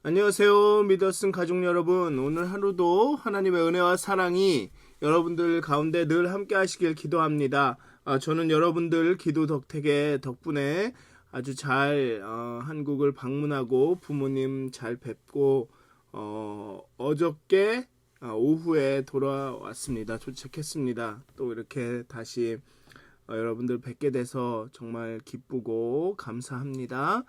안녕하세요. 믿었은 가족 여러분. 오늘 하루도 하나님의 은혜와 사랑이 여러분들 가운데 늘 함께 하시길 기도합니다. 저는 여러분들 기도 덕분에 아주 잘 한국을 방문하고 부모님 잘 뵙고 어저께 오후에 돌아왔습니다. 도착했습니다. 또 이렇게 다시 여러분들 뵙게 돼서 정말 기쁘고 감사합니다.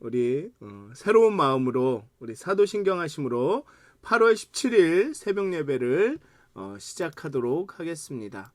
우리 새로운 마음으로 우리 사도신경하심으로 8월 17일 새벽 예배를 시작하도록 하겠습니다.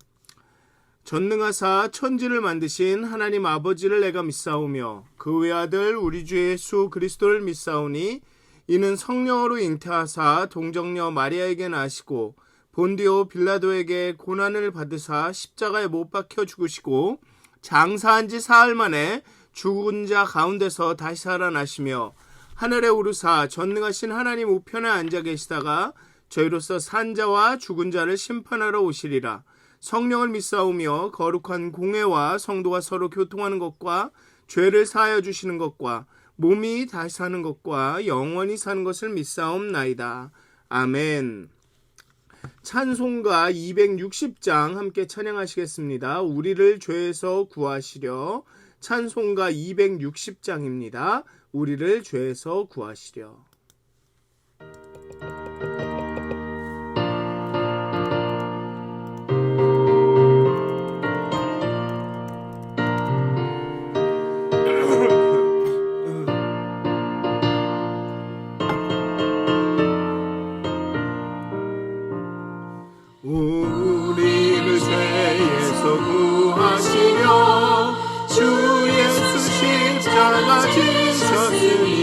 전능하사 천지를 만드신 하나님 아버지를 내가 믿사오며 그 외아들 우리 주 예수 그리스도를 믿사오니 이는 성령으로 잉태하사 동정녀 마리아에게 나시고 본디오 빌라도에게 고난을 받으사 십자가에 못 박혀 죽으시고 장사한 지 사흘 만에 죽은 자 가운데서 다시 살아나시며 하늘에 오르사 전능하신 하나님 우편에 앉아 계시다가 저희로서 산 자와 죽은 자를 심판하러 오시리라. 성령을 믿사오며 거룩한 공회와 성도가 서로 교통하는 것과 죄를 사하여 주시는 것과 몸이 다시 사는 것과 영원히 사는 것을 믿사옵나이다. 아멘. 찬송가 260장 함께 찬양하시겠습니다. 우리를 죄에서 구하시려. 찬송가 260장입니다. 우리를 죄에서 구하시려. 우리를 죄에서 구하시려 주 예수 십자가 지셨으니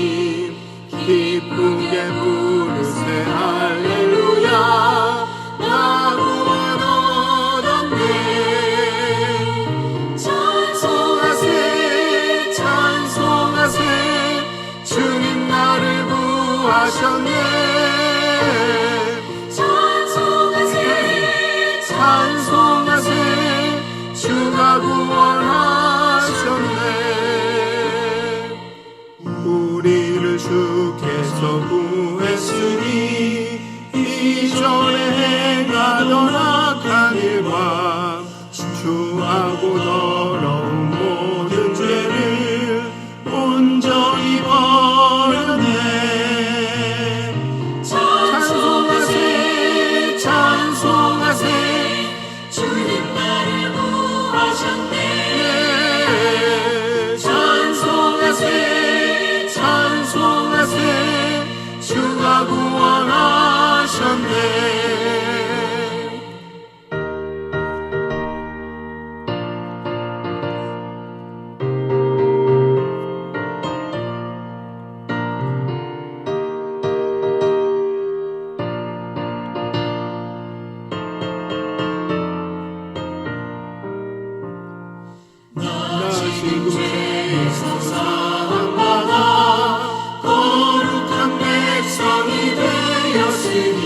기쁘게 부르세 할렐루야. 나 구원 얻었네. 찬송하세 찬송하세 주님 나를 구하셨네. 찬송하세 주가 구원하셨네. 우리를 주께서 구했으니 이전에 행하던 악한 일과 주하고 더러운 모든 죄를 온전히 버렸네. 찬송하세 찬송하세 주님 나를 구하셨네. 찬송하세 찬송하세 주가 구원하셨네. 지금 죄에서 사함받아 거룩한 백성이 되었으니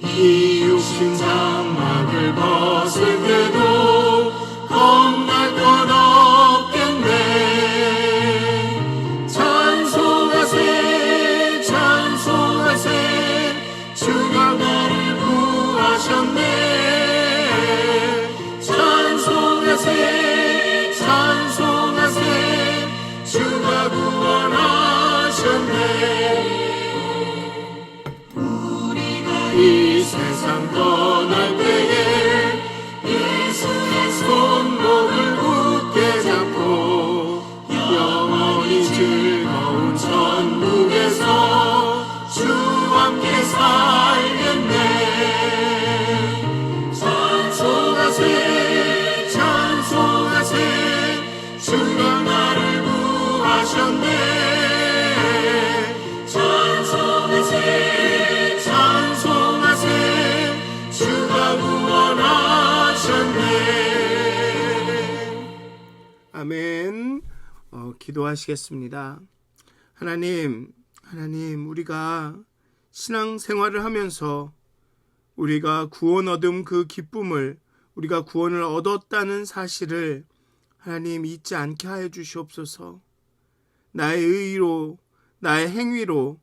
이 육신 장막을 벗을 때도 겁날 것 없겠네. 찬송하세 찬송하세 주가 나를 구하셨네. 찬송하세 찬송하세 주가 구원하셨네. 우리가 이 세상 떠날 때에 예수의 손목을 굳게 잡고 영원히 즐거운 천국에서 주와 함께 살겠네. 찬송하세 찬송하세 주가 나를 구하셨네. 찬송하세 찬송하세 주가 구원하셨네. 아멘. 기도하시겠습니다. 하나님 우리가 신앙생활을 하면서 우리가 구원 얻은 그 기쁨을 우리가 구원을 얻었다는 사실을 하나님 잊지 않게 하여 주시옵소서. 나의 의로 나의 행위로,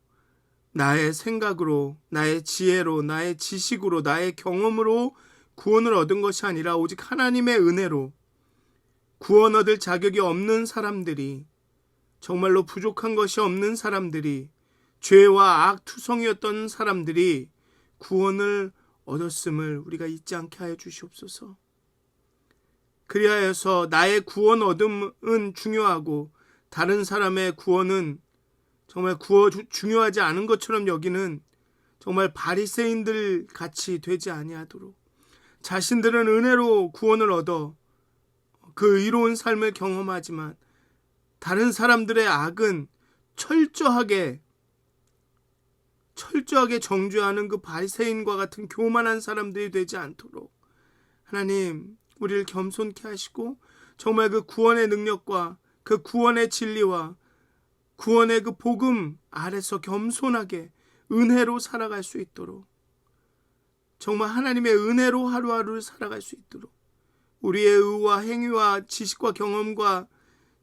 나의 생각으로, 나의 지혜로, 나의 지식으로, 나의 경험으로 구원을 얻은 것이 아니라 오직 하나님의 은혜로 구원 얻을 자격이 없는 사람들이, 정말로 부족한 것이 없는 사람들이, 죄와 악 투성이었던 사람들이 구원을 얻었음을 우리가 잊지 않게 하여 주시옵소서. 그리하여서 나의 구원 얻음은 중요하고 다른 사람의 구원은 정말 중요하지 않은 것처럼 여기는 정말 바리새인들 같이 되지 아니하도록, 자신들은 은혜로 구원을 얻어 그 의로운 삶을 경험하지만 다른 사람들의 악은 철저하게 정죄하는 그 바리새인과 같은 교만한 사람들이 되지 않도록 하나님 우리를 겸손케 하시고 정말 그 구원의 능력과 그 구원의 진리와 구원의 그 복음 아래서 겸손하게 은혜로 살아갈 수 있도록, 정말 하나님의 은혜로 하루하루를 살아갈 수 있도록, 우리의 의와 행위와 지식과 경험과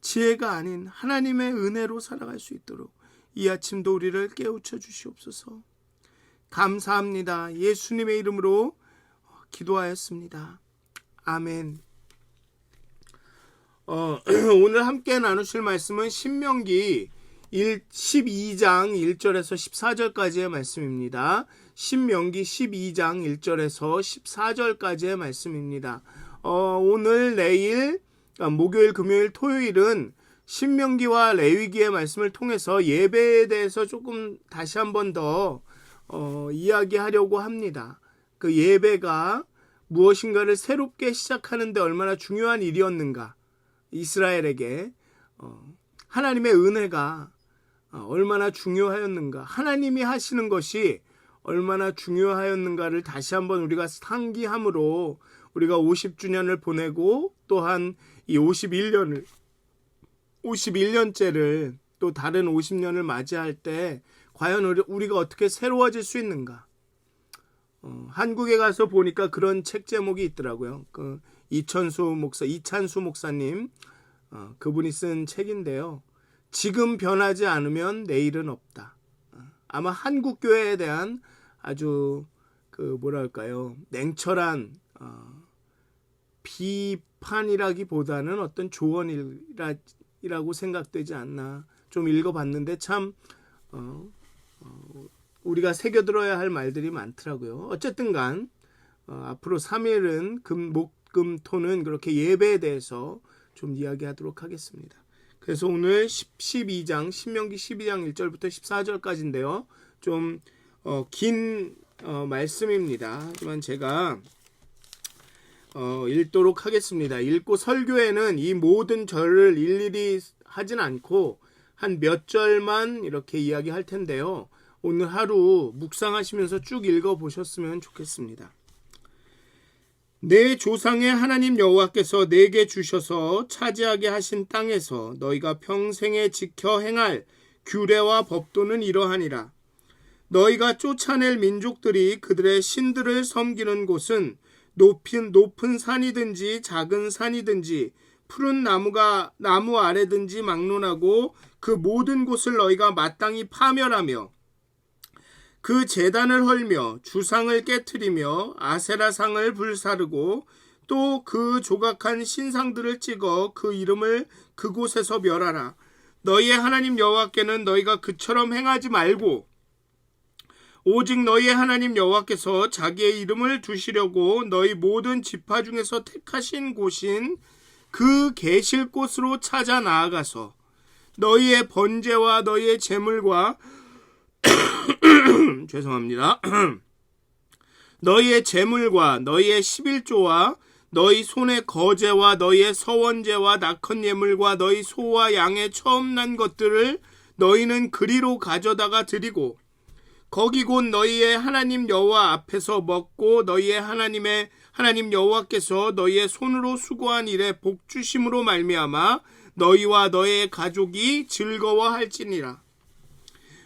지혜가 아닌 하나님의 은혜로 살아갈 수 있도록 이 아침도 우리를 깨우쳐 주시옵소서. 감사합니다. 예수님의 이름으로 기도하였습니다. 아멘. 오늘 함께 나누실 말씀은 신명기 12장 1절에서 14절까지의 말씀입니다. 신명기 12장 1절에서 14절까지의 말씀입니다. 오늘, 내일, 목요일, 금요일, 토요일은 신명기와 레위기의 말씀을 통해서 예배에 대해서 조금 다시 한번 더 이야기하려고 합니다. 그 예배가 무엇인가를 새롭게 시작하는데 얼마나 중요한 일이었는가, 이스라엘에게 하나님의 은혜가 얼마나 중요하였는가, 하나님이 하시는 것이 얼마나 중요하였는가를 다시 한번 우리가 상기함으로 우리가 50주년을 보내고 또한 이 51년째를 또 다른 50년을 맞이할 때 과연 우리가 어떻게 새로워질 수 있는가. 한국에 가서 보니까 그런 책 제목이 있더라고요. 그 이찬수 목사님, 그분이 쓴 책인데요. 지금 변하지 않으면 내일은 없다. 아마 한국 교회에 대한 아주 냉철한 비판이라기보다는 어떤 조언이라고 생각되지 않나. 좀 읽어봤는데 참 우리가 새겨들어야 할 말들이 많더라고요. 어쨌든 간 앞으로 3일은 목금토는 그렇게 예배에 대해서 좀 이야기하도록 하겠습니다. 그래서 오늘 신명기 12장 1절부터 14절까지인데요. 좀 긴 말씀입니다. 하지만 제가 읽도록 하겠습니다. 읽고 설교에는 이 모든 절을 일일이 하진 않고 한 몇 절만 이렇게 이야기할 텐데요. 오늘 하루 묵상하시면서 쭉 읽어보셨으면 좋겠습니다. 내 조상의 하나님 여호와께서 내게 주셔서 차지하게 하신 땅에서 너희가 평생에 지켜 행할 규례와 법도는 이러하니라. 너희가 쫓아낼 민족들이 그들의 신들을 섬기는 곳은 높은 산이든지 작은 산이든지 푸른 나무 아래든지 막론하고 그 모든 곳을 너희가 마땅히 파멸하며 그 제단을 헐며 주상을 깨트리며 아세라상을 불사르고 또 그 조각한 신상들을 찍어 그 이름을 그곳에서 멸하라. 너희의 하나님 여호와께는 너희가 그처럼 행하지 말고 오직 너희의 하나님 여호와께서 자기의 이름을 두시려고 너희 모든 지파 중에서 택하신 곳인 그 계실 곳으로 찾아 나아가서 너희의 번제와 너희의 제물과 죄송합니다. 너희의 제물과 너희의 11조와 너희 손의 거제와 너희의 서원제와 낙헌 예물과 너희 소와 양의 처음 난 것들을 너희는 그리로 가져다가 드리고 거기 곧 너희의 하나님 여호와 앞에서 먹고 너희의 하나님 여호와께서 너희의 손으로 수고한 일에 복 주심으로 말미암아 너희와 너희의 가족이 즐거워할지니라.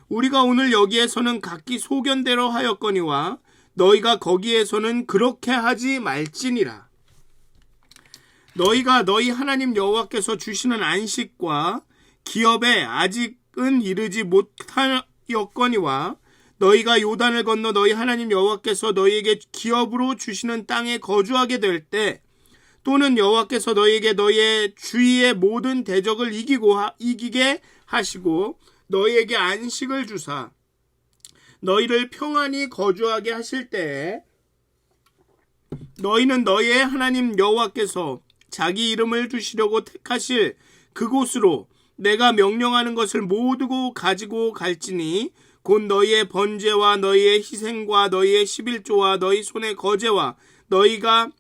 우리가 오늘 여기에서는 각기 소견대로 하였거니와 너희가 거기에서는 그렇게 하지 말지니라. 너희가 너희 하나님 여호와께서 주시는 안식과 기업에 아직 이르지 못하였거니와 너희가 요단을 건너 너희 하나님 여호와께서 너희에게 기업으로 주시는 땅에 거주하게 될 때 또는 여호와께서 너희에게 너희의 주위의 모든 대적을 이기게 하시고 너희에게 안식을 주사 너희를 평안히 거주하게 하실 때에 너희는 너희의 하나님 여호와께서 자기 이름을 두시려고 택하실 그곳으로 내가 명령하는 것을 모두 가지고 갈지니 곧 너희의 번제와 너희의 희생과 너희의 11조와 너희 손의 거제와 너희가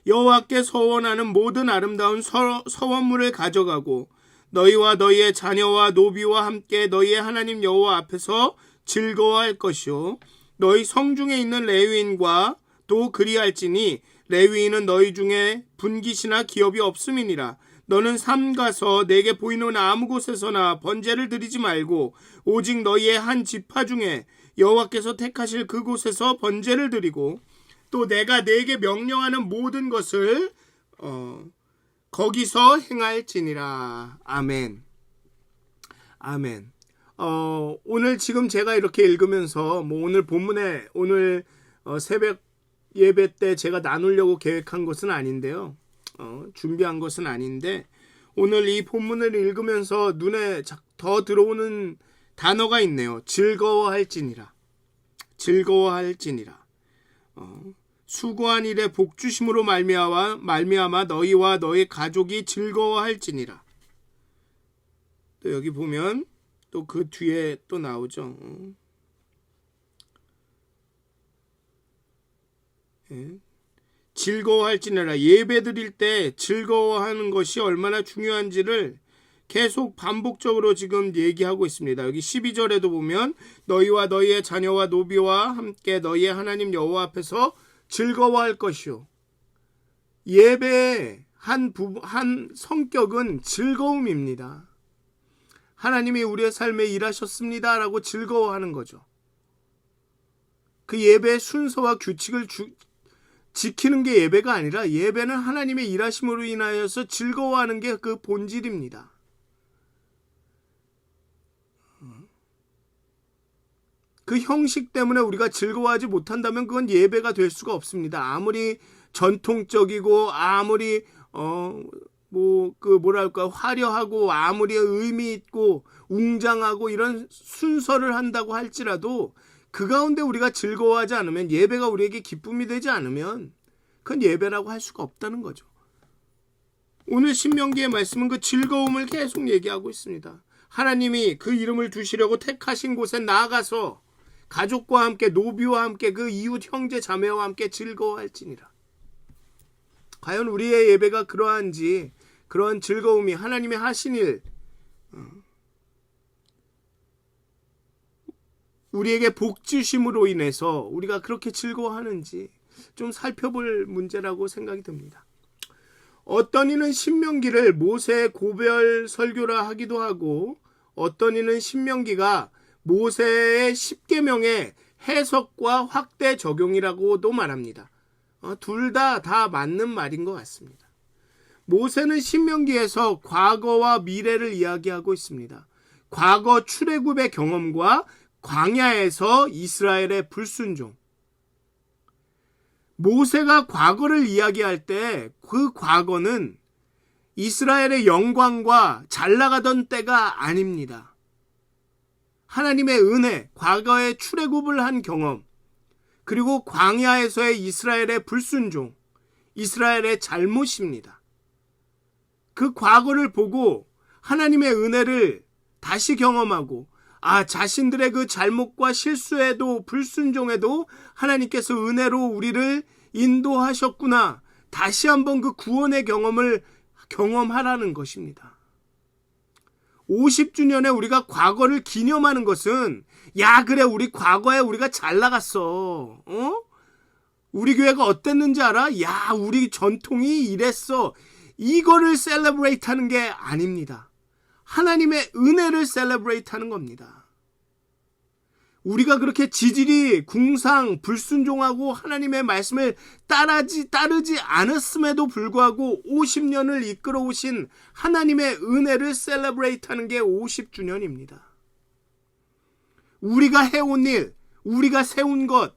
여호와께 서원하는 모든 아름다운 서원물을 가져가고 너희와 너희의 자녀와 노비와 함께 너희의 하나님 여호와 앞에서 즐거워할 것이요 너희 성중에 있는 레위인과 또 그리할지니 레위인은 너희 중에 분깃이나 기업이 없음이니라. 너는 삼가서 내게 보이는 아무 곳에서나 번제를 드리지 말고 오직 너희의 한 지파 중에 여호와께서 택하실 그곳에서 번제를 드리고 또 내가 네게 명령하는 모든 것을 거기서 행할지니라. 아멘. 아멘. 오늘 지금 제가 이렇게 읽으면서 오늘 본문에 오늘 새벽 예배 때 제가 나누려고 계획한 것은 아닌데요. 준비한 것은 아닌데 오늘 이 본문을 읽으면서 눈에 더 들어오는 단어가 있네요. 즐거워할지니라. 즐거워할지니라. 수고한 일에 복주심으로 말미암아 너희와 너희 가족이 즐거워할지니라. 또 여기 보면 또 그 뒤에 또 나오죠. 즐거워할지니라. 예배 드릴 때 즐거워하는 것이 얼마나 중요한지를 계속 반복적으로 지금 얘기하고 있습니다. 여기 12절에도 보면 너희와 너희의 자녀와 노비와 함께 너희의 하나님 여호와 앞에서 즐거워할 것이요. 예배의 한 성격은 즐거움입니다. 하나님이 우리의 삶에 일하셨습니다 라고 즐거워하는 거죠. 그 예배의 순서와 규칙을 지키는 게 예배가 아니라 예배는 하나님의 일하심으로 인하여서 즐거워하는 게 그 본질입니다. 그 형식 때문에 우리가 즐거워하지 못한다면 그건 예배가 될 수가 없습니다. 아무리 전통적이고 아무리 화려하고 아무리 의미 있고 웅장하고 이런 순서를 한다고 할지라도 그 가운데 우리가 즐거워하지 않으면 예배가 우리에게 기쁨이 되지 않으면 그건 예배라고 할 수가 없다는 거죠. 오늘 신명기의 말씀은 그 즐거움을 계속 얘기하고 있습니다. 하나님이 그 이름을 두시려고 택하신 곳에 나아가서 가족과 함께 노비와 함께 그 이웃 형제 자매와 함께 즐거워할지니라. 과연 우리의 예배가 그러한지 그러한 즐거움이 하나님의 하신 일 우리에게 복 주심으로 인해서 우리가 그렇게 즐거워하는지 좀 살펴볼 문제라고 생각이 듭니다. 어떤 이는 신명기를 모세의 고별 설교라 하기도 하고 어떤 이는 신명기가 모세의 10계명의 해석과 확대 적용이라고도 말합니다. 둘 다 맞는 말인 것 같습니다. 모세는 신명기에서 과거와 미래를 이야기하고 있습니다. 과거 출애굽의 경험과 광야에서 이스라엘의 불순종. 모세가 과거를 이야기할 때 그 과거는 이스라엘의 영광과 잘 나가던 때가 아닙니다. 하나님의 은혜, 과거에 출애굽을 한 경험, 그리고 광야에서의 이스라엘의 불순종, 이스라엘의 잘못입니다. 그 과거를 보고 하나님의 은혜를 다시 경험하고 자신들의 그 잘못과 실수에도 불순종에도 하나님께서 은혜로 우리를 인도하셨구나. 다시 한번 그 구원의 경험을 경험하라는 것입니다. 50주년에 우리가 과거를 기념하는 것은 그래 우리 과거에 우리가 잘 나갔어. 우리 교회가 어땠는지 알아? 우리 전통이 이랬어. 이거를 셀러브레이트 하는 게 아닙니다. 하나님의 은혜를 셀러브레이트 하는 겁니다. 우리가 그렇게 지질이 궁상 불순종하고 하나님의 말씀을 따르지 않았음에도 불구하고 50년을 이끌어 오신 하나님의 은혜를 셀러브레이트하는 게 50주년입니다. 우리가 해온 일, 우리가 세운 것,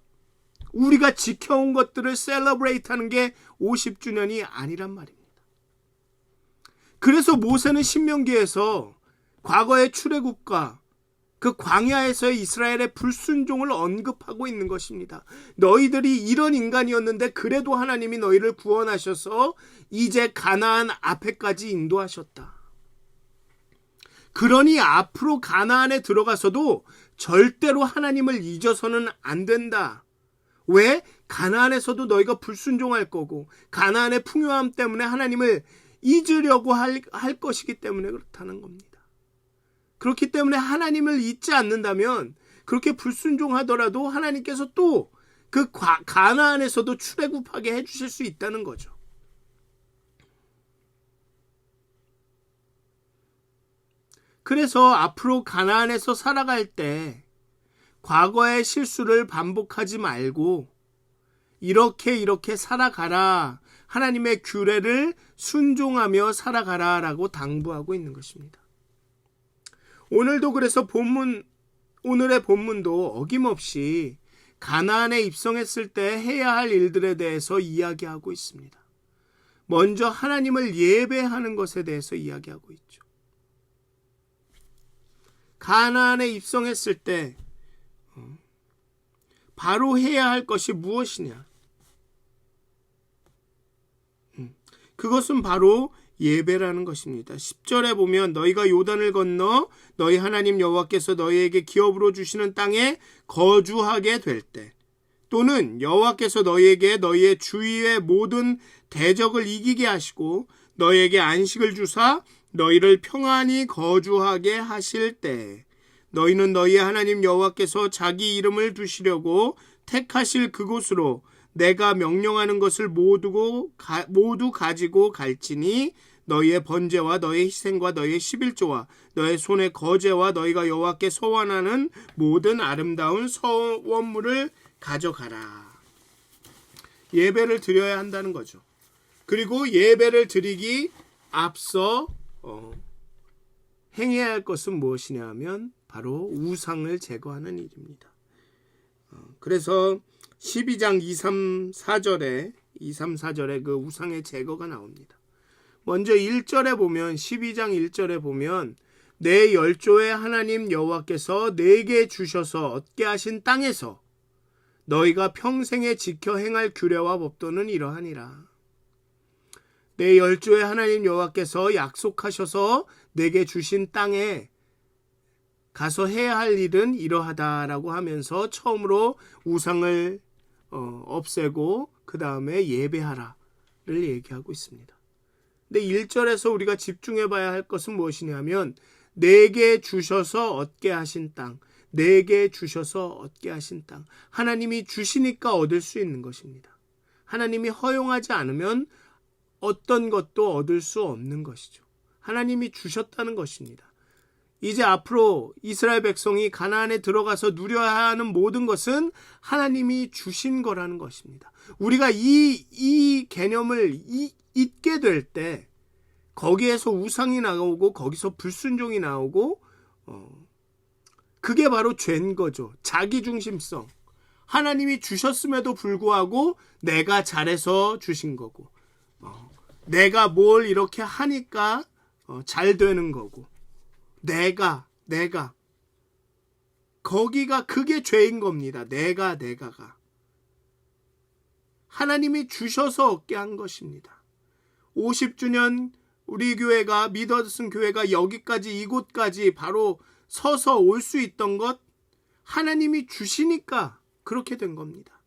우리가 지켜온 것들을 셀러브레이트하는 게 50주년이 아니란 말입니다. 그래서 모세는 신명기에서 과거의 출애굽과 그 광야에서의 이스라엘의 불순종을 언급하고 있는 것입니다. 너희들이 이런 인간이었는데 그래도 하나님이 너희를 구원하셔서 이제 가나안 앞에까지 인도하셨다. 그러니 앞으로 가나안에 들어가서도 절대로 하나님을 잊어서는 안 된다. 왜? 가나안에서도 너희가 불순종할 거고 가나안의 풍요함 때문에 하나님을 잊으려고 할 것이기 때문에 그렇다는 겁니다. 그렇기 때문에 하나님을 잊지 않는다면 그렇게 불순종하더라도 하나님께서 또 그 가나안에서도 출애굽하게 해주실 수 있다는 거죠. 그래서 앞으로 가나안에서 살아갈 때 과거의 실수를 반복하지 말고 이렇게 살아가라. 하나님의 규례를 순종하며 살아가라 라고 당부하고 있는 것입니다. 오늘도 그래서 오늘의 본문도 어김없이 가나안에 입성했을 때 해야 할 일들에 대해서 이야기하고 있습니다. 먼저 하나님을 예배하는 것에 대해서 이야기하고 있죠. 가나안에 입성했을 때 바로 해야 할 것이 무엇이냐? 그것은 바로 예배라는 것입니다. 10절에 보면 너희가 요단을 건너 너희 하나님 여호와께서 너희에게 기업으로 주시는 땅에 거주하게 될 때, 또는 여호와께서 너희에게 너희의 주위의 모든 대적을 이기게 하시고 너희에게 안식을 주사 너희를 평안히 거주하게 하실 때, 너희는 너희의 하나님 여호와께서 자기 이름을 두시려고 택하실 그곳으로 내가 명령하는 것을 모두 가지고 갈지니 너희의 번제와 너희의 희생과 너희의 11조와 너의 손의 거제와 너희가 여호와께 소원하는 모든 아름다운 서원물을 가져가라. 예배를 드려야 한다는 거죠. 그리고 예배를 드리기 앞서 행해야 할 것은 무엇이냐 하면 바로 우상을 제거하는 일입니다. 그래서 12장 2, 3, 4절에 그 우상의 제거가 나옵니다. 먼저 1절에 보면 12장 1절에 보면 내 열조의 하나님 여호와께서 내게 주셔서 얻게 하신 땅에서 너희가 평생에 지켜 행할 규례와 법도는 이러하니라. 내 열조의 하나님 여호와께서 약속하셔서 내게 주신 땅에 가서 해야 할 일은 이러하다라고 하면서 처음으로 우상을 없애고 그 다음에 예배하라를 얘기하고 있습니다. 근데 1절에서 우리가 집중해 봐야 할 것은 무엇이냐면 내게 주셔서 얻게 하신 땅, 내게 주셔서 얻게 하신 땅. 하나님이 주시니까 얻을 수 있는 것입니다. 하나님이 허용하지 않으면 어떤 것도 얻을 수 없는 것이죠. 하나님이 주셨다는 것입니다. 이제 앞으로 이스라엘 백성이 가나안에 들어가서 누려야 하는 모든 것은 하나님이 주신 거라는 것입니다. 우리가 이 개념을 잊게 될 때 거기에서 우상이 나오고 거기서 불순종이 나오고 그게 바로 죄인 거죠. 자기중심성. 하나님이 주셨음에도 불구하고 내가 잘해서 주신 거고 내가 뭘 이렇게 하니까 잘 되는 거고 내가 거기가 그게 죄인 겁니다. 내가가 하나님이 주셔서 얻게 한 것입니다. 50주년 우리 교회가 미더슨 교회가 여기까지 이곳까지 바로 서서 올 수 있던 것 하나님이 주시니까 그렇게 된 겁니다.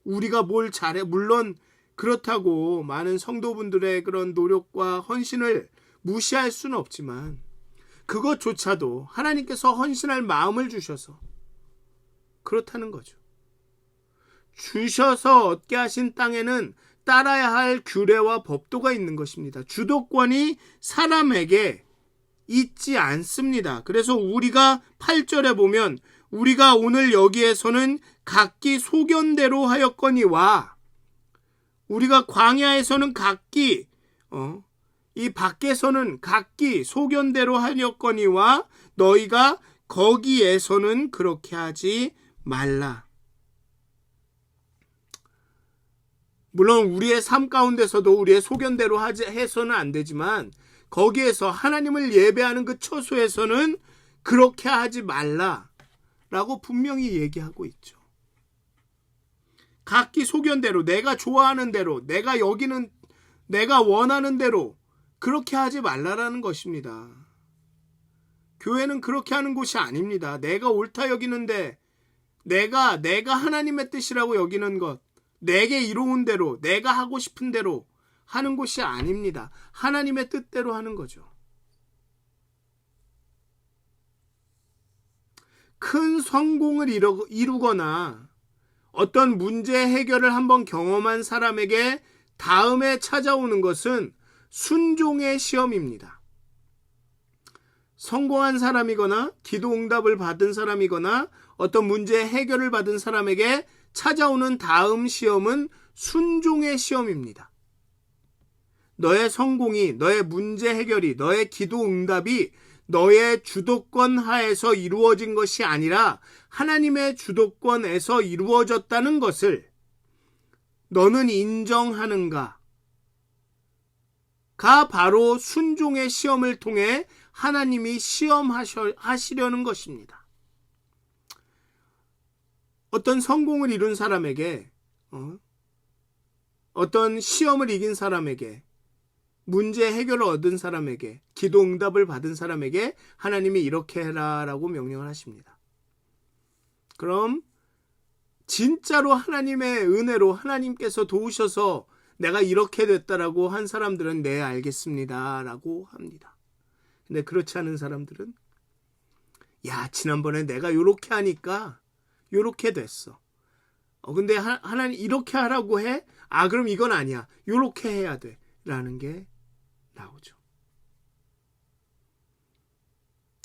우리가 뭘 잘해 물론 그렇다고 많은 성도분들의 그런 노력과 헌신을 무시할 수는 없지만 그것조차도 하나님께서 헌신할 마음을 주셔서 그렇다는 거죠. 주셔서 얻게 하신 땅에는 따라야 할 규례와 법도가 있는 것입니다. 주도권이 사람에게 있지 않습니다. 그래서 우리가 8절에 보면 우리가 오늘 여기에서는 각기 소견대로 하였거니와, 우리가 광야에서는 각기 이 밖에서는 각기 소견대로 하였거니와 너희가 거기에서는 그렇게 하지 말라. 물론 우리의 삶 가운데서도 우리의 소견대로 해서는 안 되지만, 거기에서 하나님을 예배하는 그 처소에서는 그렇게 하지 말라라고 분명히 얘기하고 있죠. 각기 소견대로, 내가 좋아하는 대로, 내가 여기는, 내가 원하는 대로 그렇게 하지 말라라는 것입니다. 교회는 그렇게 하는 곳이 아닙니다. 내가 옳다 여기는데, 내가 하나님의 뜻이라고 여기는 것, 내게 이로운 대로, 내가 하고 싶은 대로 하는 곳이 아닙니다. 하나님의 뜻대로 하는 거죠. 큰 성공을 이루거나 어떤 문제 해결을 한번 경험한 사람에게 다음에 찾아오는 것은 순종의 시험입니다. 성공한 사람이거나 기도 응답을 받은 사람이거나 어떤 문제 해결을 받은 사람에게 찾아오는 다음 시험은 순종의 시험입니다. 너의 성공이, 너의 문제 해결이, 너의 기도 응답이 너의 주도권 하에서 이루어진 것이 아니라 하나님의 주도권에서 이루어졌다는 것을 너는 인정하는가? 가 바로 순종의 시험을 통해 하나님이 시험하시려는 것입니다. 어떤 성공을 이룬 사람에게, 어떤 시험을 이긴 사람에게, 문제 해결을 얻은 사람에게, 기도 응답을 받은 사람에게 하나님이 이렇게 해라라고 명령을 하십니다. 그럼 진짜로 하나님의 은혜로 하나님께서 도우셔서 내가 이렇게 됐다라고 한 사람들은 네, 알겠습니다 라고 합니다. 근데 그렇지 않은 사람들은, 야, 지난번에 내가 요렇게 하니까 요렇게 됐어. 근데 하나님 이렇게 하라고 해? 아, 그럼 이건 아니야. 요렇게 해야 돼. 라는 게 나오죠.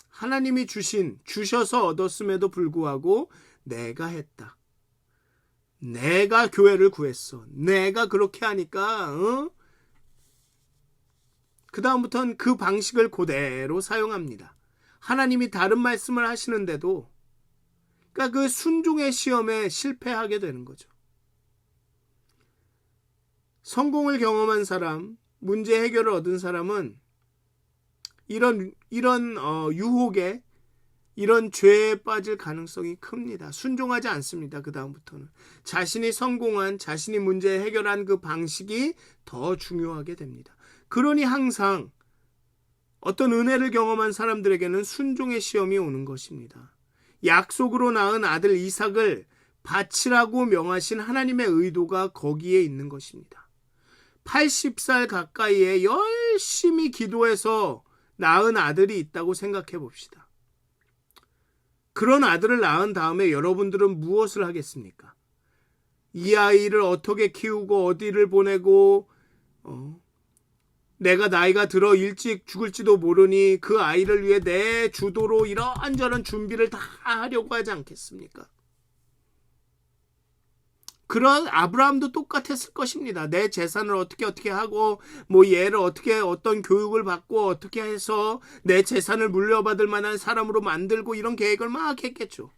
하나님이 주셔서 얻었음에도 불구하고 내가 했다. 내가 교회를 구했어. 내가 그렇게 하니까 그 다음부터는 그 방식을 그대로 사용합니다. 하나님이 다른 말씀을 하시는데도, 그러니까 그 순종의 시험에 실패하게 되는 거죠. 성공을 경험한 사람, 문제 해결을 얻은 사람은 이런 유혹에, 이런 죄에 빠질 가능성이 큽니다. 순종하지 않습니다. 그 다음부터는 자신이 성공한, 자신이 문제 해결한 그 방식이 더 중요하게 됩니다. 그러니 항상 어떤 은혜를 경험한 사람들에게는 순종의 시험이 오는 것입니다. 약속으로 낳은 아들 이삭을 바치라고 명하신 하나님의 의도가 거기에 있는 것입니다. 80살 가까이에 열심히 기도해서 낳은 아들이 있다고 생각해 봅시다. 그런 아들을 낳은 다음에 여러분들은 무엇을 하겠습니까? 이 아이를 어떻게 키우고 어디를 보내고, 내가 나이가 들어 일찍 죽을지도 모르니 그 아이를 위해 내 주도로 이런저런 준비를 다 하려고 하지 않겠습니까? 그런 아브라함도 똑같았을 것입니다. 내 재산을 어떻게 하고, 얘를 어떤 교육을 받고 어떻게 해서 내 재산을 물려받을 만한 사람으로 만들고, 이런 계획을 막 했겠죠.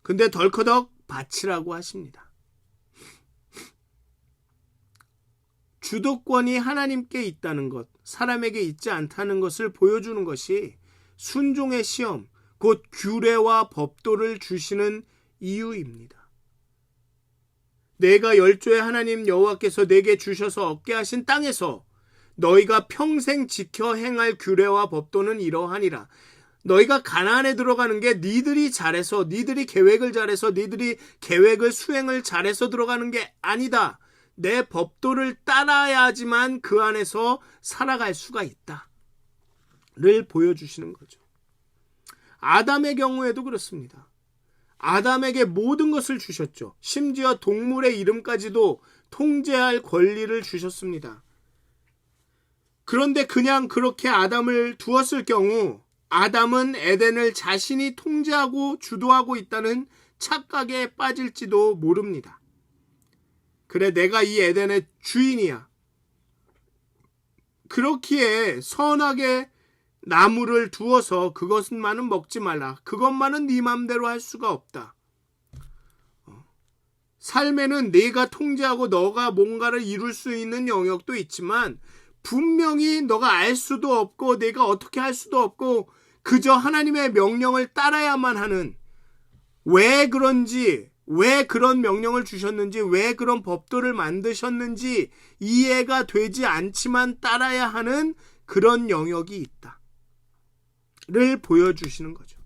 근데 덜커덕 바치라고 하십니다. 주도권이 하나님께 있다는 것, 사람에게 있지 않다는 것을 보여주는 것이 순종의 시험, 곧 규례와 법도를 주시는 이유입니다. 내가 열조의 하나님 여호와께서 내게 주셔서 얻게 하신 땅에서 너희가 평생 지켜 행할 규례와 법도는 이러하니라. 너희가 가나안에 들어가는 게 니들이 잘해서, 니들이 계획을 잘해서, 니들이 계획을 수행을 잘해서 들어가는 게 아니다. 내 법도를 따라야지만 그 안에서 살아갈 수가 있다를 보여주시는 거죠. 아담의 경우에도 그렇습니다. 아담에게 모든 것을 주셨죠. 심지어 동물의 이름까지도 통제할 권리를 주셨습니다. 그런데 그냥 그렇게 아담을 두었을 경우 아담은 에덴을 자신이 통제하고 주도하고 있다는 착각에 빠질지도 모릅니다. 그래, 내가 이 에덴의 주인이야. 그렇기에 선하게 나무를 두어서 그것만은 먹지 말라. 그것만은 네 맘대로 할 수가 없다. 삶에는 네가 통제하고 너가 뭔가를 이룰 수 있는 영역도 있지만 분명히 너가 알 수도 없고 내가 어떻게 할 수도 없고 그저 하나님의 명령을 따라야만 하는, 왜 그런지, 왜 그런 명령을 주셨는지, 왜 그런 법도를 만드셨는지 이해가 되지 않지만 따라야 하는 그런 영역이 있다를 보여주시는 거죠.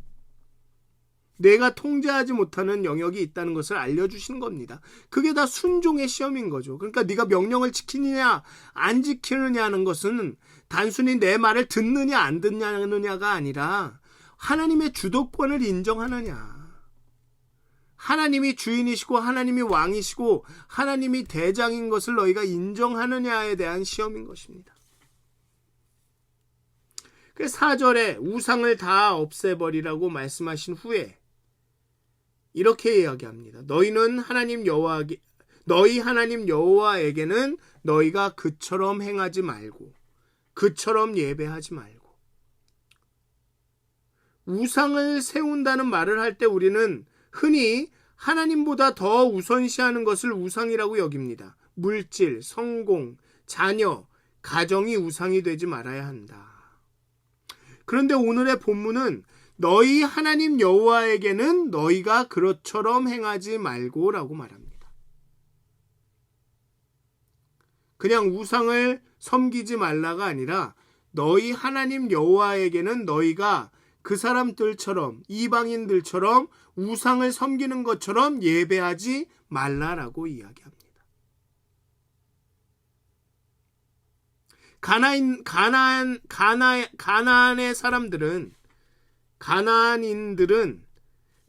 내가 통제하지 못하는 영역이 있다는 것을 알려주시는 겁니다. 그게 다 순종의 시험인 거죠. 그러니까 네가 명령을 지키느냐 안 지키느냐는 것은 단순히 내 말을 듣느냐 안 듣느냐가 아니라 하나님의 주도권을 인정하느냐, 하나님이 주인이시고 하나님이 왕이시고 하나님이 대장인 것을 너희가 인정하느냐에 대한 시험인 것입니다. 그래서 4절에 우상을 다 없애버리라고 말씀하신 후에 이렇게 이야기합니다. 너희 하나님 여호와에게는 너희가 그처럼 행하지 말고 그처럼 예배하지 말고. 우상을 세운다는 말을 할 때 우리는 흔히 하나님보다 더 우선시하는 것을 우상이라고 여깁니다. 물질, 성공, 자녀, 가정이 우상이 되지 말아야 한다. 그런데 오늘의 본문은 너희 하나님 여호와에게는 너희가 그것처럼 행하지 말고 라고 말합니다. 그냥 우상을 섬기지 말라가 아니라 너희 하나님 여호와에게는 너희가 그 사람들처럼, 이방인들처럼 우상을 섬기는 것처럼 예배하지 말라라고 이야기합니다. 가나안의 사람들은, 가나안인들은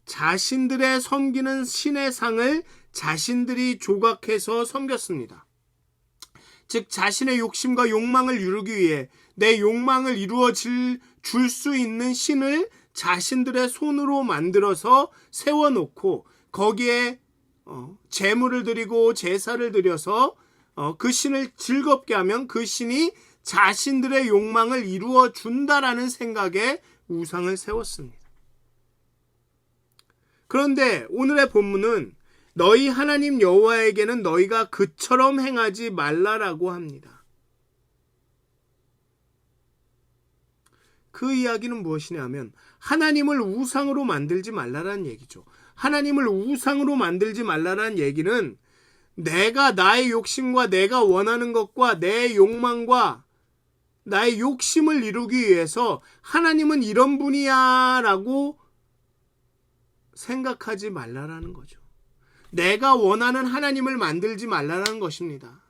자신들의 섬기는 신의 상을 자신들이 조각해서 섬겼습니다. 즉 자신의 욕심과 욕망을 이루기 위해 내 욕망을 이루어 줄 수 있는 신을 자신들의 손으로 만들어서 세워놓고 거기에 제물을 드리고 제사를 드려서 그 신을 즐겁게 하면 그 신이 자신들의 욕망을 이루어 준다라는 생각에 우상을 세웠습니다. 그런데 오늘의 본문은 너희 하나님 여호와에게는 너희가 그처럼 행하지 말라라고 합니다. 그 이야기는 무엇이냐면 하나님을 우상으로 만들지 말라라는 얘기죠. 하나님을 우상으로 만들지 말라라는 얘기는 내가 나의 욕심과 내가 원하는 것과 내 욕망과 나의 욕심을 이루기 위해서 하나님은 이런 분이야 라고 생각하지 말라라는 거죠. 내가 원하는 하나님을 만들지 말라라는 것입니다.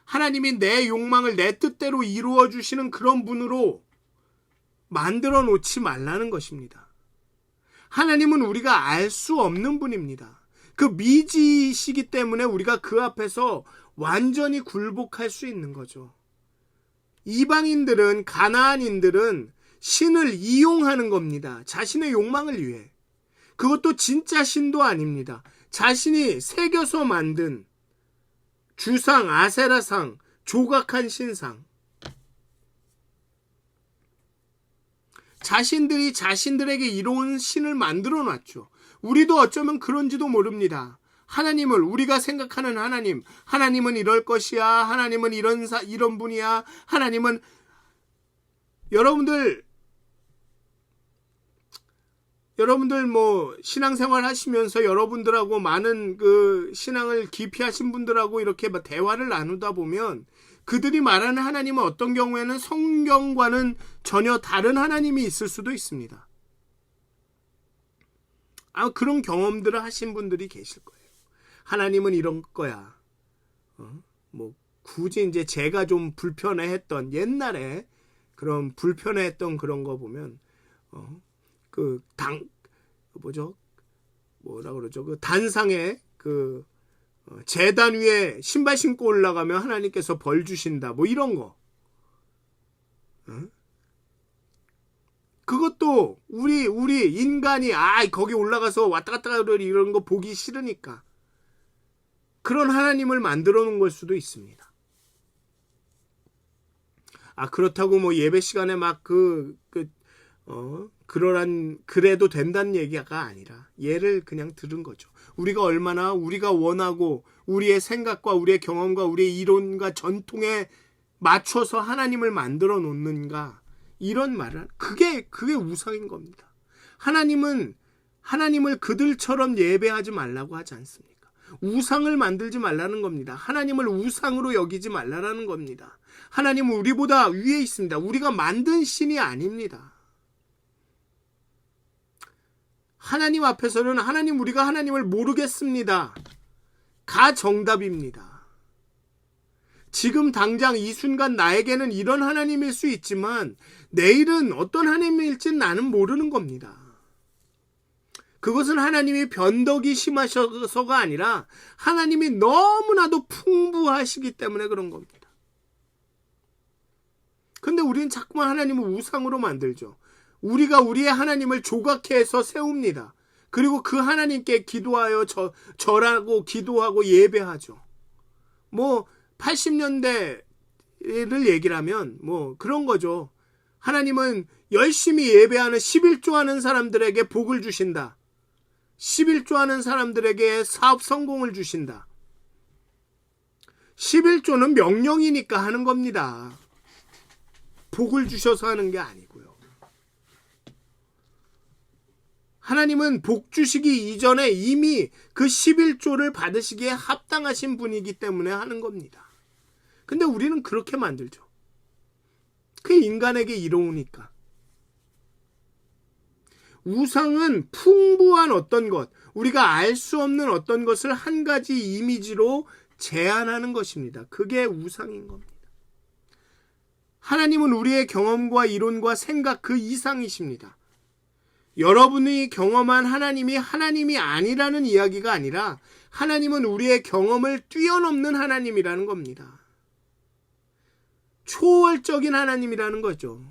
하나님이 내 욕망을 내 뜻대로 이루어 주시는 그런 분으로 만들어 놓지 말라는 것입니다. 하나님은 우리가 알 수 없는 분입니다. 그 미지이시기 때문에 우리가 그 앞에서 완전히 굴복할 수 있는 거죠. 이방인들은, 가나안인들은 신을 이용하는 겁니다. 자신의 욕망을 위해. 그것도 진짜 신도 아닙니다. 자신이 새겨서 만든 주상, 아세라상, 조각한 신상. 자신들이 자신들에게 이로운 신을 만들어 놨죠. 우리도 어쩌면 그런지도 모릅니다. 하나님을, 우리가 생각하는 하나님은 이럴 것이야, 하나님은 이런 분이야, 하나님은, 여러분들 뭐 신앙생활 하시면서 여러분들하고 많은 그 신앙을 깊이 하신 분들하고 이렇게 대화를 나누다 보면 그들이 말하는 하나님은 어떤 경우에는 성경과는 전혀 다른 하나님이 있을 수도 있습니다. 그런 경험들을 하신 분들이 계실 거예요. 하나님은 이런 거야. 뭐 굳이 이제 제가 좀 불편해했던 옛날에 그런 불편해했던 그런 거 보면 그 단상에 그 제단 위에 신발 신고 올라가면 하나님께서 벌 주신다. 뭐 이런 거. 그것도 우리 인간이 거기 올라가서 왔다 갔다 이런 거 보기 싫으니까 그런 하나님을 만들어 놓은 걸 수도 있습니다. 그렇다고 뭐 예배 시간에 막 그래도 된다는 얘기가 아니라 예를 그냥 들은 거죠. 우리가 얼마나 우리가 원하고 우리의 생각과 우리의 경험과 우리의 이론과 전통에 맞춰서 하나님을 만들어 놓는가, 이런 말은 그게 우상인 겁니다. 하나님을 그들처럼 예배하지 말라고 하지 않습니까? 우상을 만들지 말라는 겁니다. 하나님을 우상으로 여기지 말라는 겁니다. 하나님은 우리보다 위에 있습니다. 우리가 만든 신이 아닙니다. 하나님 앞에서는 우리가 하나님을 모르겠습니다 가 정답입니다. 지금 당장 이 순간 나에게는 이런 하나님일 수 있지만 내일은 어떤 하나님일지는 나는 모르는 겁니다. 그것은 하나님이 변덕이 심하셔서가 아니라 하나님이 너무나도 풍부하시기 때문에 그런 겁니다. 근데 우리는 자꾸만 하나님을 우상으로 만들죠. 우리가 우리의 하나님을 조각해서 세웁니다. 그리고 그 하나님께 기도하여 절하고 기도하고 예배하죠. 뭐 80년대를 얘기를 하면 뭐 그런 거죠. 하나님은 열심히 예배하는 11조 하는 사람들에게 복을 주신다. 11조 하는 사람들에게 사업 성공을 주신다. 11조는 명령이니까 하는 겁니다. 복을 주셔서 하는 게 아니고요. 하나님은 복 주시기 이전에 이미 그 11조를 받으시기에 합당하신 분이기 때문에 하는 겁니다. 근데 우리는 그렇게 만들죠. 그게 인간에게 이로우니까. 우상은 풍부한 어떤 것, 우리가 알 수 없는 어떤 것을 한 가지 이미지로 제안하는 것입니다. 그게 우상인 겁니다. 하나님은 우리의 경험과 이론과 생각 그 이상이십니다. 여러분이 경험한 하나님이 아니라는 이야기가 아니라 하나님은 우리의 경험을 뛰어넘는 하나님이라는 겁니다. 초월적인 하나님이라는 거죠.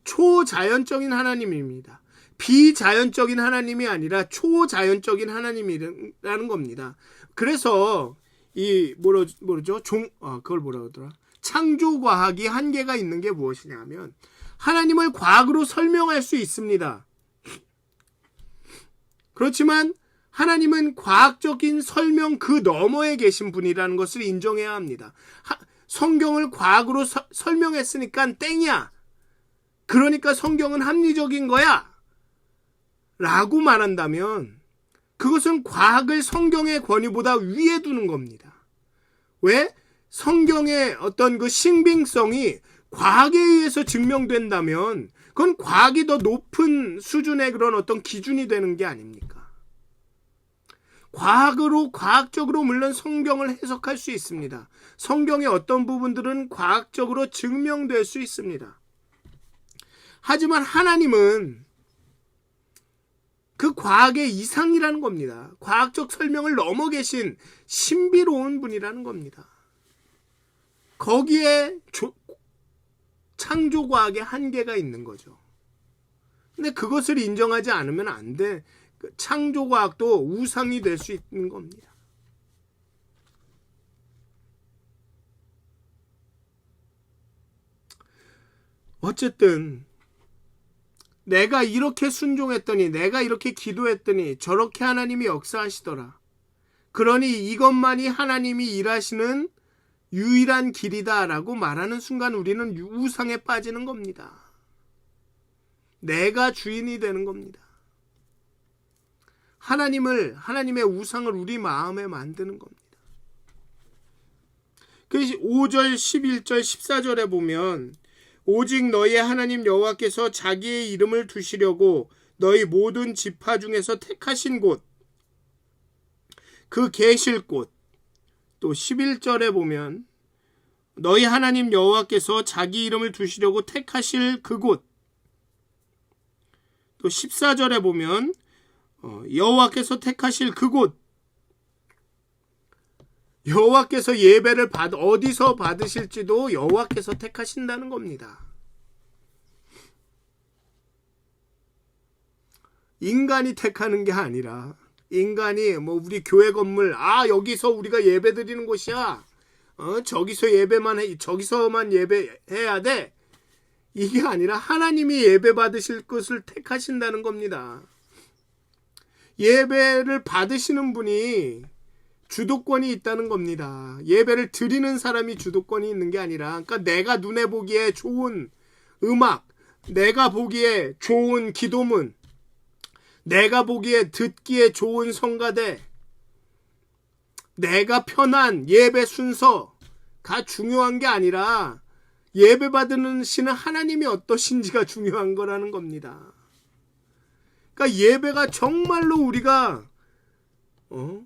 초자연적인 하나님입니다. 비자연적인 하나님이 아니라 초자연적인 하나님이라는 겁니다. 그래서 그걸 뭐라 그러더라? 창조과학이 한계가 있는 게 무엇이냐면 하나님을 과학으로 설명할 수 있습니다. 그렇지만 하나님은 과학적인 설명 그 너머에 계신 분이라는 것을 인정해야 합니다. 성경을 과학으로 설명했으니까 땡이야. 그러니까 성경은 합리적인 거야 라고 말한다면 그것은 과학을 성경의 권위보다 위에 두는 겁니다. 왜? 성경의 어떤 그 신빙성이 과학에 의해서 증명된다면 그건 과학이 더 높은 수준의 그런 어떤 기준이 되는 게 아닙니까? 과학적으로 물론 성경을 해석할 수 있습니다. 성경의 어떤 부분들은 과학적으로 증명될 수 있습니다. 하지만 하나님은 그 과학의 이상이라는 겁니다. 과학적 설명을 넘어 계신 신비로운 분이라는 겁니다. 거기에 창조과학의 한계가 있는 거죠. 근데 그것을 인정하지 않으면 안 돼. 창조과학도 우상이 될 수 있는 겁니다. 어쨌든 내가 이렇게 순종했더니, 내가 이렇게 기도했더니 저렇게 하나님이 역사하시더라. 그러니 이것만이 하나님이 일하시는 유일한 길이다 라고 말하는 순간 우리는 우상에 빠지는 겁니다. 내가 주인이 되는 겁니다. 하나님의 우상을 우리 마음에 만드는 겁니다. 그래서 5절, 11절, 14절에 보면 오직 너희 하나님 여호와께서 자기의 이름을 두시려고 너희 모든 지파 중에서 택하신 곳, 그 계실 곳. 또 11절에 보면 너희 하나님 여호와께서 자기 이름을 두시려고 택하실 그곳. 또 14절에 보면 여호와께서 택하실 그곳. 여호와께서 예배를 어디서 받으실지도 여호와께서 택하신다는 겁니다. 인간이 택하는 게 아니라 인간이 우리 교회 건물 여기서 우리가 예배 드리는 곳이야. 저기서 예배만 해. 저기서만 예배해야 돼. 이게 아니라 하나님이 예배 받으실 것을 택하신다는 겁니다. 예배를 받으시는 분이 주도권이 있다는 겁니다. 예배를 드리는 사람이 주도권이 있는 게 아니라, 그러니까 내가 눈에 보기에 좋은 음악, 내가 보기에 좋은 기도문, 내가 보기에 듣기에 좋은 성가대, 내가 편한 예배 순서가 중요한 게 아니라 예배 받는 시는 하나님이 어떠신지가 중요한 거라는 겁니다. 그러니까 예배가 정말로 우리가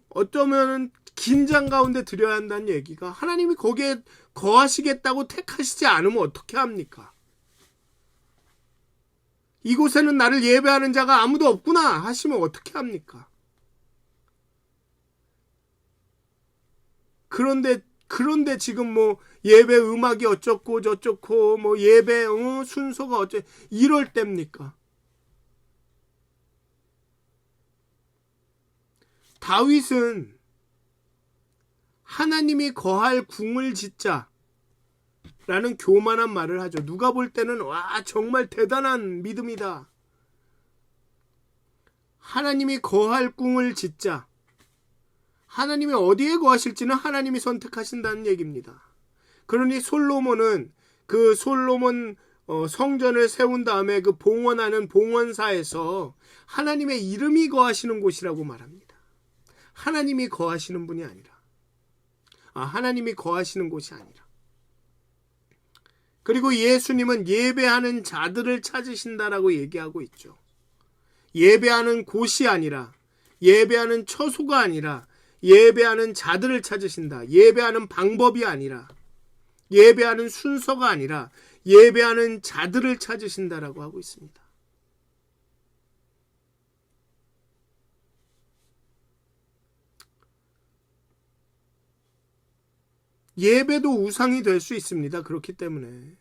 어쩌면 긴장 가운데 드려야 한다는 얘기가, 하나님이 거기에 거하시겠다고 택하시지 않으면 어떻게 합니까? 이곳에는 나를 예배하는 자가 아무도 없구나 하시면 어떻게 합니까? 그런데 지금 예배 음악이 어쩌고 저쩌고 예배 순서가 어쩌 이럴 때입니까? 다윗은 하나님이 거할 궁을 짓자 라는 교만한 말을 하죠. 누가 볼 때는 정말 대단한 믿음이다. 하나님이 거할 궁을 짓자. 하나님이 어디에 거하실지는 하나님이 선택하신다는 얘기입니다. 그러니 솔로몬은 그 솔로몬 성전을 세운 다음에 그 봉헌하는 봉헌사에서 하나님의 이름이 거하시는 곳이라고 말합니다. 하나님이 거하시는 분이 아니라, 하나님이 거하시는 곳이 아니라. 그리고 예수님은 예배하는 자들을 찾으신다라고 얘기하고 있죠. 예배하는 곳이 아니라, 예배하는 처소가 아니라 예배하는 자들을 찾으신다. 예배하는 방법이 아니라, 예배하는 순서가 아니라 예배하는 자들을 찾으신다라고 하고 있습니다. 예배도 우상이 될 수 있습니다. 그렇기 때문에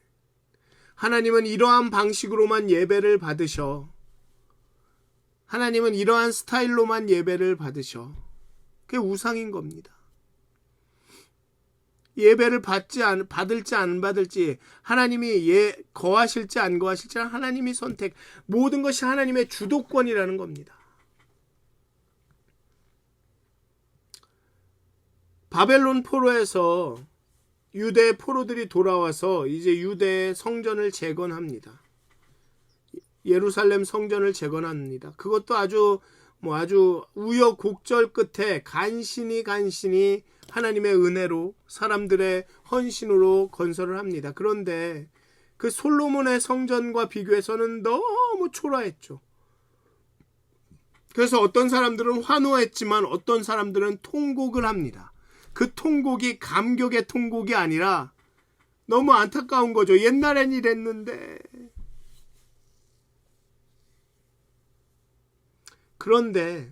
하나님은 이러한 방식으로만 예배를 받으셔. 하나님은 이러한 스타일로만 예배를 받으셔. 그게 우상인 겁니다. 예배를 받을지 안 받을지, 하나님이 거하실지 안 거하실지는 하나님이 선택, 모든 것이 하나님의 주도권이라는 겁니다. 바벨론 포로에서 유대 포로들이 돌아와서 이제 유대의 성전을 재건합니다. 예루살렘 성전을 재건합니다. 그것도 아주 우여곡절 끝에 간신히 하나님의 은혜로, 사람들의 헌신으로 건설을 합니다. 그런데 그 솔로몬의 성전과 비교해서는 너무 초라했죠. 그래서 어떤 사람들은 환호했지만 어떤 사람들은 통곡을 합니다. 그 통곡이 감격의 통곡이 아니라 너무 안타까운 거죠. 옛날엔 이랬는데. 그런데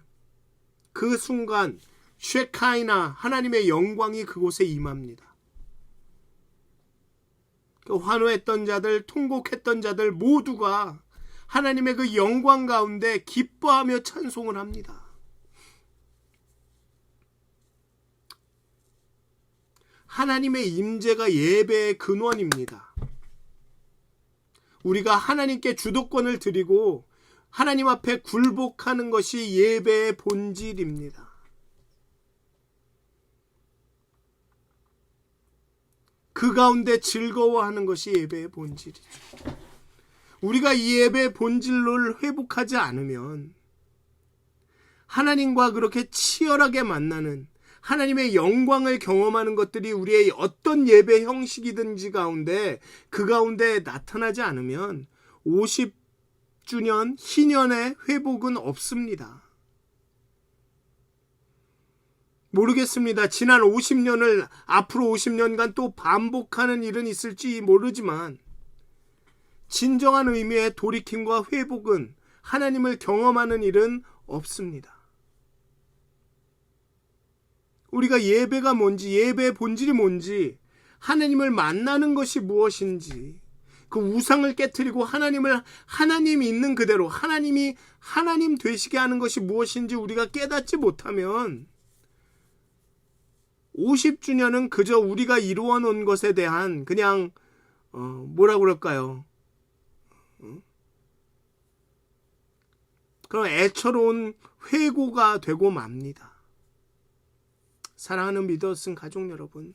그 순간 쉐카이나, 하나님의 영광이 그곳에 임합니다. 그 환호했던 자들, 통곡했던 자들 모두가 하나님의 그 영광 가운데 기뻐하며 찬송을 합니다. 하나님의 임재가 예배의 근원입니다. 우리가 하나님께 주도권을 드리고 하나님 앞에 굴복하는 것이 예배의 본질입니다. 그 가운데 즐거워하는 것이 예배의 본질이죠. 우리가 이 예배의 본질을 회복하지 않으면 하나님과 그렇게 치열하게 만나는, 하나님의 영광을 경험하는 것들이 우리의 어떤 예배 형식이든지 그 가운데 나타나지 않으면 50주년 희년의 회복은 없습니다. 모르겠습니다. 지난 50년을 앞으로 50년간 또 반복하는 일은 있을지 모르지만 진정한 의미의 돌이킴과 회복은, 하나님을 경험하는 일은 없습니다. 우리가 예배가 뭔지, 예배의 본질이 뭔지, 하나님을 만나는 것이 무엇인지, 그 우상을 깨트리고 하나님 있는 그대로 하나님이 하나님 되시게 하는 것이 무엇인지 우리가 깨닫지 못하면 50주년은 그저 우리가 이루어 놓은 것에 대한 그냥 뭐라 그럴까요? 그런 애처로운 회고가 되고 맙니다. 사랑하는 믿었은 가족 여러분,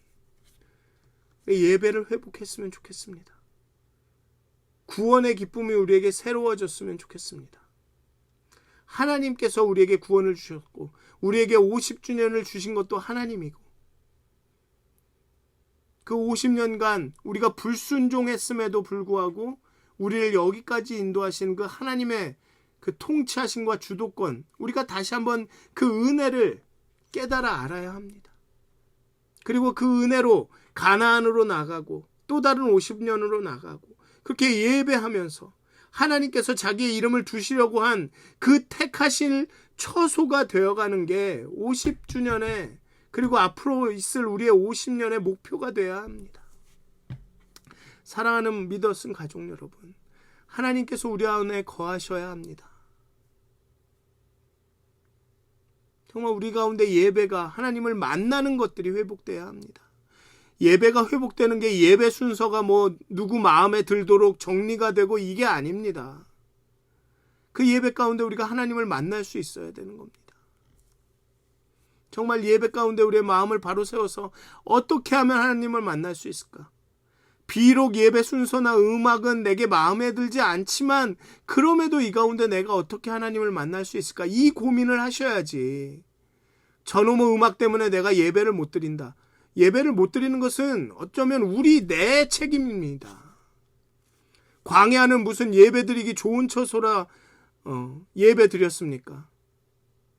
예배를 회복했으면 좋겠습니다. 구원의 기쁨이 우리에게 새로워졌으면 좋겠습니다. 하나님께서 우리에게 구원을 주셨고 우리에게 50주년을 주신 것도 하나님이고 그 50년간 우리가 불순종했음에도 불구하고 우리를 여기까지 인도하신 그 하나님의 그 통치하심과 주도권, 우리가 다시 한번 그 은혜를 깨달아 알아야 합니다. 그리고 그 은혜로 가나안으로 나가고 또 다른 50년으로 나가고 그렇게 예배하면서 하나님께서 자기의 이름을 두시려고 한 그 택하실 처소가 되어가는 게 50주년에 그리고 앞으로 있을 우리의 50년의 목표가 되어야 합니다. 사랑하는 믿었은 가족 여러분, 하나님께서 우리 안에 거하셔야 합니다. 정말 우리 가운데 예배가 하나님을 만나는 것들이 회복돼야 합니다. 예배가 회복되는 게 예배 순서가 누구 마음에 들도록 정리가 되고 이게 아닙니다. 그 예배 가운데 우리가 하나님을 만날 수 있어야 되는 겁니다. 정말 예배 가운데 우리의 마음을 바로 세워서 어떻게 하면 하나님을 만날 수 있을까? 비록 예배 순서나 음악은 내게 마음에 들지 않지만 그럼에도 이 가운데 내가 어떻게 하나님을 만날 수 있을까? 이 고민을 하셔야지. 저놈의 음악 때문에 내가 예배를 못 드린다. 예배를 못 드리는 것은 어쩌면 내 책임입니다. 광야는 무슨 예배 드리기 좋은 처소라 예배 드렸습니까?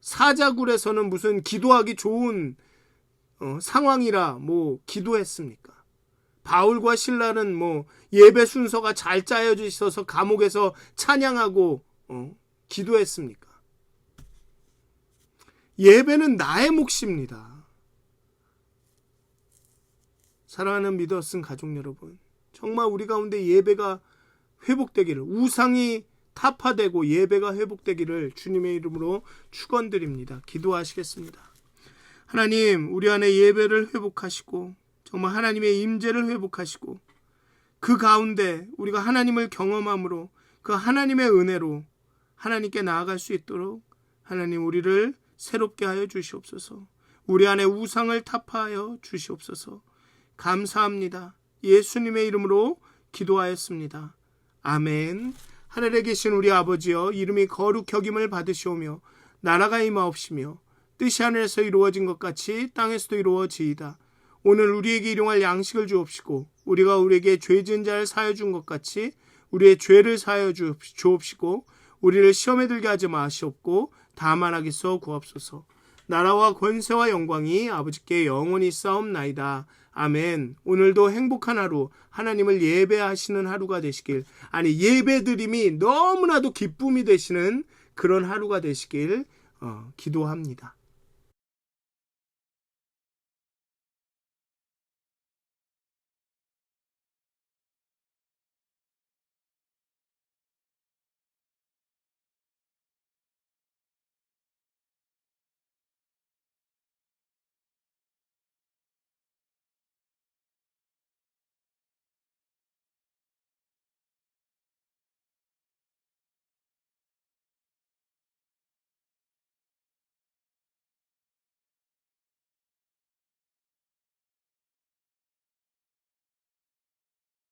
사자굴에서는 무슨 기도하기 좋은 상황이라 기도했습니까? 바울과 실라는 예배 순서가 잘 짜여져 있어서 감옥에서 찬양하고 기도했습니까? 예배는 나의 몫입니다. 사랑하는 믿었은 가족 여러분, 정말 우리 가운데 예배가 회복되기를, 우상이 타파되고 예배가 회복되기를 주님의 이름으로 축원드립니다. 기도하시겠습니다. 하나님, 우리 안에 예배를 회복하시고 정말 하나님의 임재를 회복하시고 그 가운데 우리가 하나님을 경험함으로 그 하나님의 은혜로 하나님께 나아갈 수 있도록 하나님 우리를 새롭게 하여 주시옵소서. 우리 안에 우상을 타파하여 주시옵소서. 감사합니다. 예수님의 이름으로 기도하였습니다. 아멘. 하늘에 계신 우리 아버지여, 이름이 거룩 여김을 받으시오며 나라가 임하옵시며 뜻이 하늘에서 이루어진 것 같이 땅에서도 이루어지이다. 오늘 우리에게 일용할 양식을 주옵시고 우리가 우리에게 죄 지은 자를 사하여 준 것 같이 우리의 죄를 사하여 주옵시고 우리를 시험에 들게 하지 마시옵고 다만 악에서 구하옵소서. 나라와 권세와 영광이 아버지께 영원히 싸움나이다. 아멘. 오늘도 행복한 하루, 하나님을 예배하시는 하루가 되시길, 예배드림이 너무나도 기쁨이 되시는 그런 하루가 되시길 기도합니다.